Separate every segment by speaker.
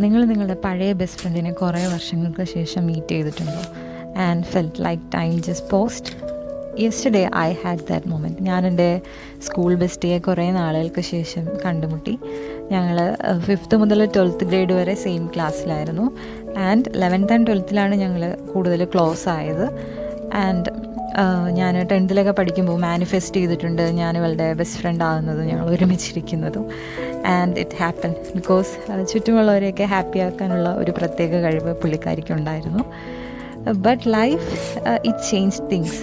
Speaker 1: നിങ്ങൾ നിങ്ങളുടെ പഴയ ബെസ്റ്റ് ഫ്രണ്ടിനെ കുറേ വർഷങ്ങൾക്ക് ശേഷം മീറ്റ് ചെയ്തിട്ടുണ്ടോ? And felt like time just post. Yesterday I had that moment. ഞാൻ എൻ്റെ സ്കൂൾ ബെസ്റ്റിയെ കുറേ നാളുകൾക്ക് ശേഷം കണ്ടുമുട്ടി. ഞങ്ങൾ 5th മുതൽ 12th ഗ്രേഡ് വരെ same ക്ലാസ്സിലായിരുന്നു. And 11th and 12th ഞങ്ങൾ കൂടുതൽ ക്ലോസ് ആയത്. ആൻഡ് ഞാൻ 10th പഠിക്കുമ്പോൾ മാനിഫെസ്റ്റ് ചെയ്തിട്ടുണ്ട് ഞാൻ ഇവളുടെ ബെസ്റ്റ് ഫ്രണ്ട് ആകുന്നതും ഞങ്ങൾ ഒരുമിച്ചിരിക്കുന്നതും. ആൻഡ് ഇറ്റ് ഹാപ്പൻ ബിക്കോസ് ചുറ്റുമുള്ളവരെയൊക്കെ ഹാപ്പി ആക്കാനുള്ള ഒരു പ്രത്യേക കഴിവ് പുള്ളിക്കാരിക്കുണ്ടായിരുന്നു. But life it change things.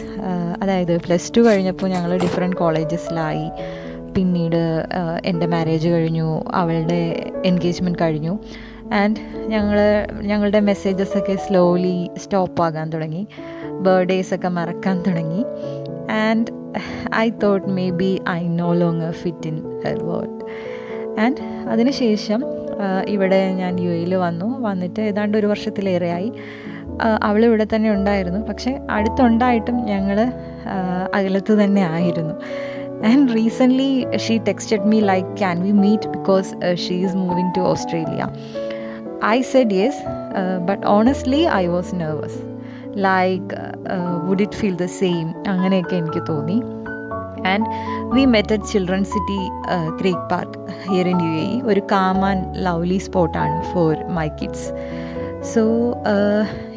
Speaker 1: അതായത് +2 കഴിഞ്ഞപ്പോൾ ഞങ്ങൾ ഡിഫറെൻറ്റ് കോളേജസിലായി. പിന്നീട് എൻ്റെ മാരേജ് കഴിഞ്ഞു, അവളുടെ എൻഗേജ്മെൻറ്റ് കഴിഞ്ഞു. ആൻഡ് ഞങ്ങളുടെ മെസ്സേജസൊക്കെ സ്ലോലി സ്റ്റോപ്പ് ആകാൻ തുടങ്ങി. ബർത്ത്ഡേസൊക്കെ മറക്കാൻ തുടങ്ങി. And I thought may be I know longer fit in her world. And അതിനുശേഷം ഇവിടെ ഞാൻ UAE വന്നിട്ട് ഏതാണ്ട് 1 വർഷത്തിലേറെയായി. അവളിവിടെ തന്നെ ഉണ്ടായിരുന്നു, പക്ഷേ അടുത്തുണ്ടായിട്ടും ഞങ്ങൾ അകലത്ത് തന്നെ ആയിരുന്നു. And recently she texted me like can we meet because she is moving to Australia. I said yes, but honestly I was nervous. Like, would it feel the same? അങ്ങനെയൊക്കെ എനിക്ക് തോന്നി. And we met at children city creek park here in UAE. ഒരു calm and lovely സ്പോട്ടാണ് for my kids. So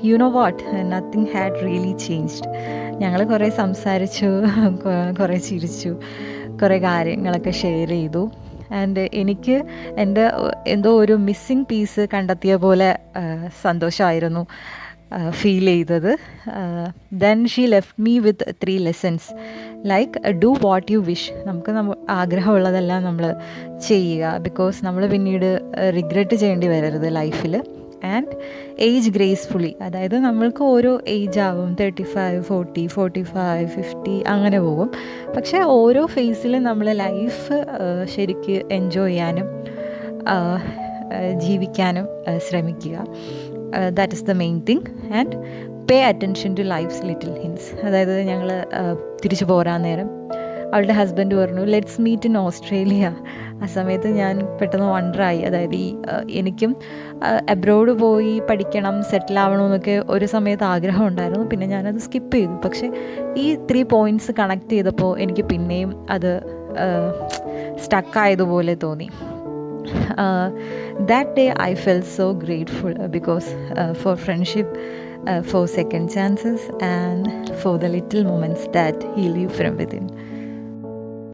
Speaker 1: you know what, nothing had really changed. ഞങ്ങൾ കുറേ സംസാരിച്ചു, കുറേ ചിരിച്ചു, കുറേ കാര്യങ്ങളൊക്കെ ഷെയർ ചെയ്തു. ആൻഡ് എനിക്ക് എൻ്റെ എന്തോ ഒരു മിസ്സിങ് പീസ് കണ്ടെത്തിയ പോലെ സന്തോഷമായിരുന്നു ഫീൽ ചെയ്തത്. Then she left me with 3 lessons like do what you wish. നമുക്ക് ആഗ്രഹമുള്ളതെല്ലാം നമ്മൾ ചെയ്യുക, ബിക്കോസ് നമ്മൾ പിന്നീട് റിഗ്രറ്റ് ചെയ്യേണ്ടി വരരുത് ലൈഫിൽ. ആൻഡ് ഏജ് ഗ്രേസ്ഫുള്ളി, അതായത് നമ്മൾക്ക് ഓരോ ഏജ് ആവും, 35, 40, 45, 50 അങ്ങനെ പോകും. പക്ഷേ ഓരോ ഫേസിലും നമ്മൾ ലൈഫ് ശരിക്ക് എൻജോയ് ചെയ്യാനും ജീവിക്കാനും ശ്രമിക്കുക. That is the main thing. And pay attention to life's little hints. അതായത് ഞങ്ങൾ തിരിച്ചു പോരാൻ നേരം അവളുടെ ഹസ്ബൻഡ് പറഞ്ഞു ലെറ്റ്സ് മീറ്റ് ഇൻ ഓസ്ട്രേലിയ. ആ സമയത്ത് ഞാൻ പെട്ടെന്ന് വണ്ടറായി. അതായത് എനിക്കും അബ്രോഡ് പോയി പഠിക്കണം, സെറ്റിൽ ആവണമെന്നൊക്കെ ഒരു സമയത്ത് ആഗ്രഹം ഉണ്ടായിരുന്നു. പിന്നെ ഞാനത് സ്കിപ്പ് ചെയ്തു. പക്ഷേ ഈ 3 points കണക്ട് ചെയ്തപ്പോൾ എനിക്ക് പിന്നെയും അത് സ്റ്റക്കായതുപോലെ തോന്നി. That day I felt so grateful because for friendship, for second chances and for the little moments that heal you from within.